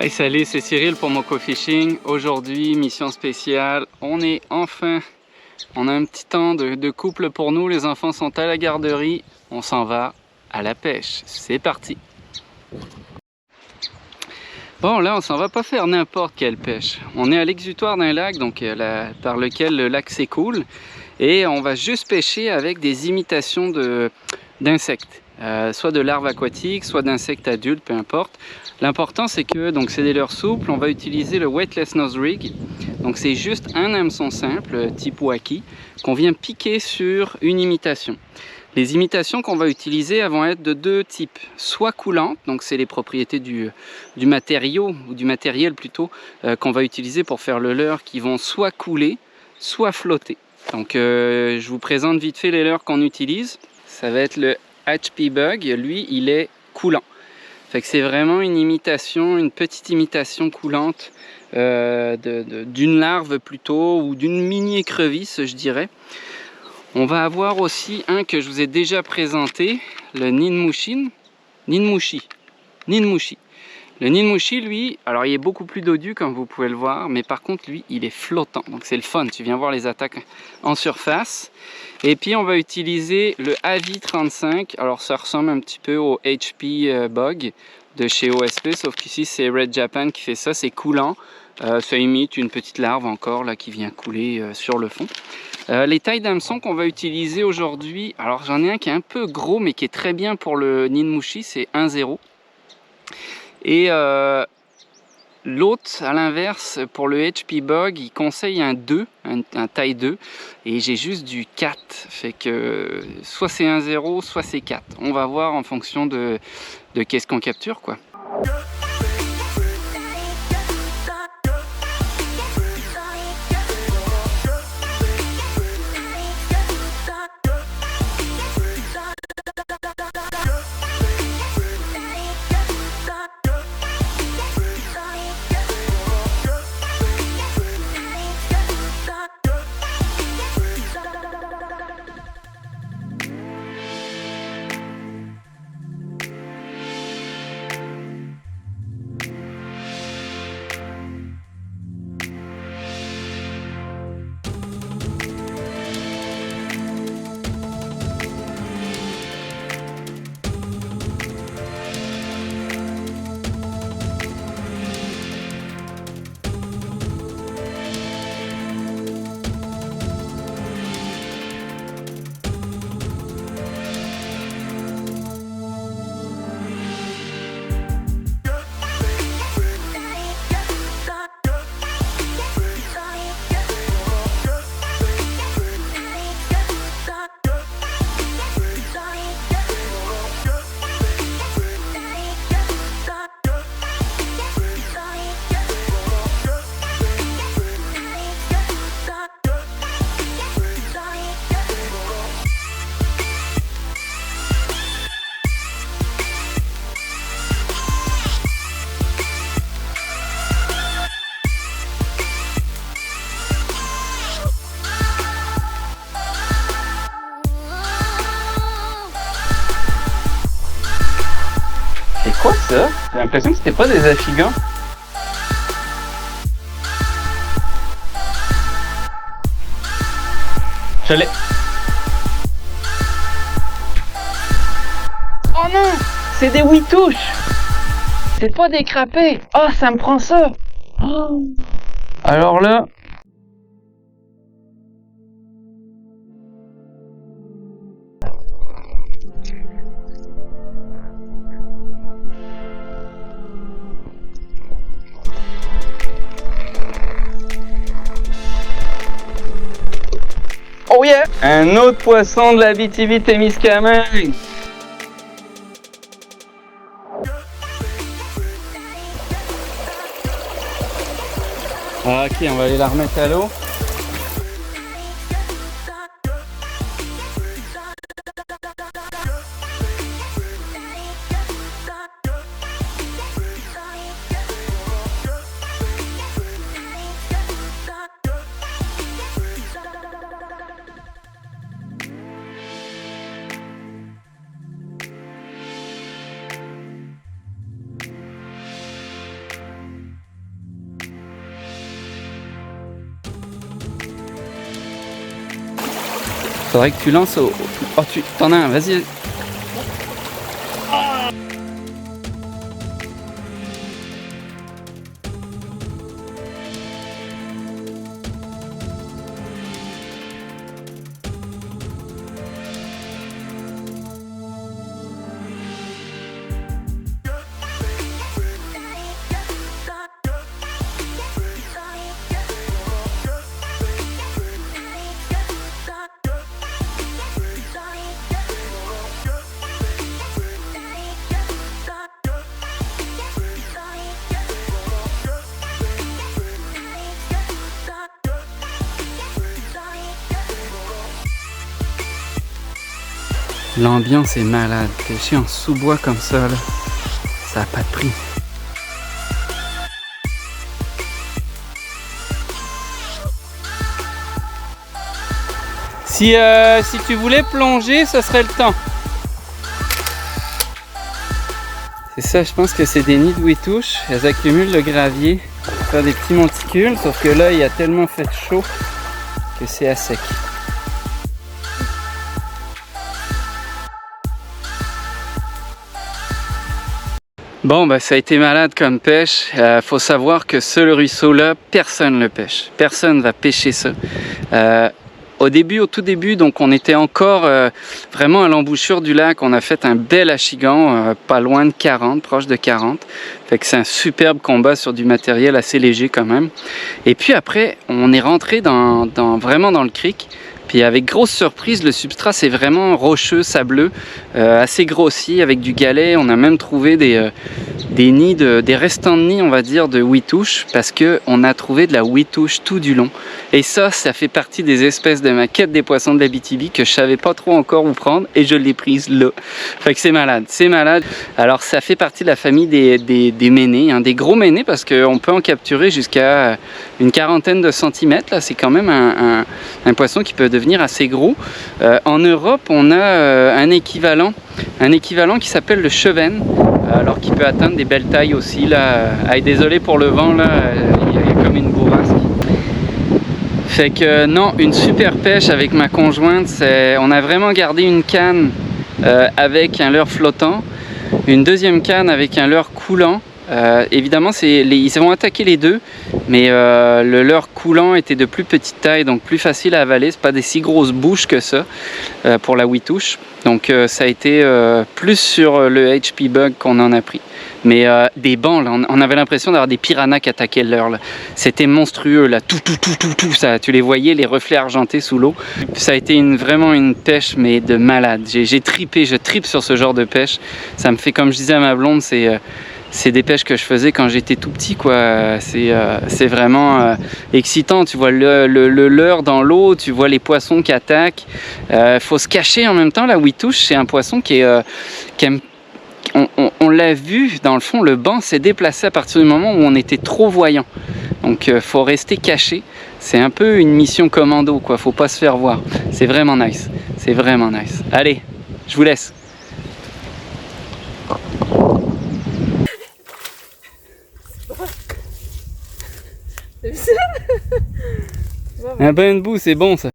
Hey salut, c'est Cyril pour Moko Fishing. Aujourd'hui, mission spéciale. On a un petit temps de couple pour nous. Les enfants sont à la garderie. On s'en va à la pêche. C'est parti. Bon, là, on s'en va pas faire n'importe quelle pêche. On est à l'exutoire d'un lac, donc par lequel le lac s'écoule. Et on va juste pêcher avec des imitations d'insectes. Soit de larves aquatiques, soit d'insectes adultes, peu importe. L'important c'est que c'est des leurres souples, on va utiliser le Weightless Nose Rig. Donc c'est juste un hameçon simple, type Wacky, qu'on vient piquer sur une imitation. Les imitations qu'on va utiliser vont être de deux types, soit coulantes, donc c'est les propriétés du matériau, ou du matériel plutôt, qu'on va utiliser pour faire le leurre, qui vont soit couler, soit flotter. Donc je vous présente vite fait les leurres qu'on utilise. Ça va être le HP Bug, lui il est coulant. Fait que c'est vraiment une imitation, une petite imitation coulante d'une larve plutôt, ou d'une mini écrevisse je dirais. On va avoir aussi un que je vous ai déjà présenté, le Ninmushi. Le Ninmushi, lui, alors il est beaucoup plus dodu comme vous pouvez le voir, mais par contre lui, il est flottant. Donc c'est le fun, tu viens voir les attaques en surface. Et puis on va utiliser le Avi 35. Alors ça ressemble un petit peu au HP Bug de chez OSP, sauf qu'ici c'est Red Japan qui fait ça, c'est coulant. Ça imite une petite larve encore là qui vient couler sur le fond. Les tailles d'hameçon qu'on va utiliser aujourd'hui, alors j'en ai un qui est un peu gros mais qui est très bien pour le Ninmushi, c'est 1,0. Et l'autre, à l'inverse, pour le HP Bug, il conseille un 2, un taille 2, et j'ai juste du 4, fait que soit c'est 1,0, soit c'est 4. On va voir en fonction de qu'est-ce qu'on capture, quoi. C'est quoi ça? J'ai l'impression que c'était pas des affigans. Je l'ai. Oh non! C'est des huitouches! C'est pas des crapets! Oh, ça me prend ça! Oh. Alors là... Oh yeah! Un autre poisson de la Abitibi-Témiscamingue! Ok, on va aller la remettre à l'eau. Faudrait que tu lances au... Oh, t'en as un, vas-y. L'ambiance est malade. Pêcher en sous-bois comme ça, là, ça n'a pas de prix. Si tu voulais plonger, ce serait le temps. C'est ça, je pense que c'est des nids de huitouches. Elles accumulent le gravier pour faire des petits monticules, sauf que là, il a tellement fait chaud que c'est à sec. Bon, bah, ça a été malade comme pêche. Faut savoir que ce ruisseau-là, personne ne le pêche. Personne ne va pêcher ça. Au tout début, donc on était encore vraiment à l'embouchure du lac. On a fait un bel achigan, pas loin de 40, proche de 40. Fait que c'est un superbe combat sur du matériel assez léger quand même. Et puis après, on est rentré vraiment dans le creek. Puis avec grosse surprise, le substrat c'est vraiment rocheux, sableux, assez grossi avec du galet. On a même trouvé des nids, des restants de nids, on va dire, de huitouches, parce que on a trouvé de la huitouche tout du long. Et ça fait partie des espèces de ma quête des poissons de l'Abitibi que je savais pas trop encore où prendre et je l'ai prise là. Fait que c'est malade, c'est malade. Alors ça fait partie de la famille des ménés, hein, des gros ménés, parce qu'on peut en capturer jusqu'à une quarantaine de centimètres. Là, c'est quand même un poisson qui peut devenir assez gros. En Europe, on a un équivalent qui s'appelle le chevenne, alors qui peut atteindre des belles tailles aussi. Là, désolé pour le vent, là, il y a comme une bourrasque. Fait que non, une super pêche avec ma conjointe. On a vraiment gardé une canne avec un leurre flottant, une deuxième canne avec un leurre coulant. Évidemment, ils vont attaquer les deux, mais le leurre coulant était de plus petite taille, donc plus facile à avaler. C'est pas des si grosses bouches que ça pour la huitouche. Donc ça a été plus sur le HP bug qu'on en a pris. Mais des bancs, là, on avait l'impression d'avoir des piranhas qui attaquaient le leurre. C'était monstrueux, là, tout, ça, tu les voyais, les reflets argentés sous l'eau. Ça a été vraiment une pêche, mais de malade. J'ai tripé, je tripe sur ce genre de pêche. Ça me fait, comme je disais à ma blonde, c'est des pêches que je faisais quand j'étais tout petit, quoi. C'est vraiment excitant. Tu vois le leurre dans l'eau, tu vois les poissons qui attaquent. Faut se cacher en même temps. La huitouche, c'est un poisson qui aime. On l'a vu, dans le fond, le banc s'est déplacé à partir du moment où on était trop voyant. Donc faut rester caché. C'est un peu une mission commando, quoi. Faut pas se faire voir. C'est vraiment nice. C'est vraiment nice. Allez, je vous laisse. Un bain de boue, c'est bon ça.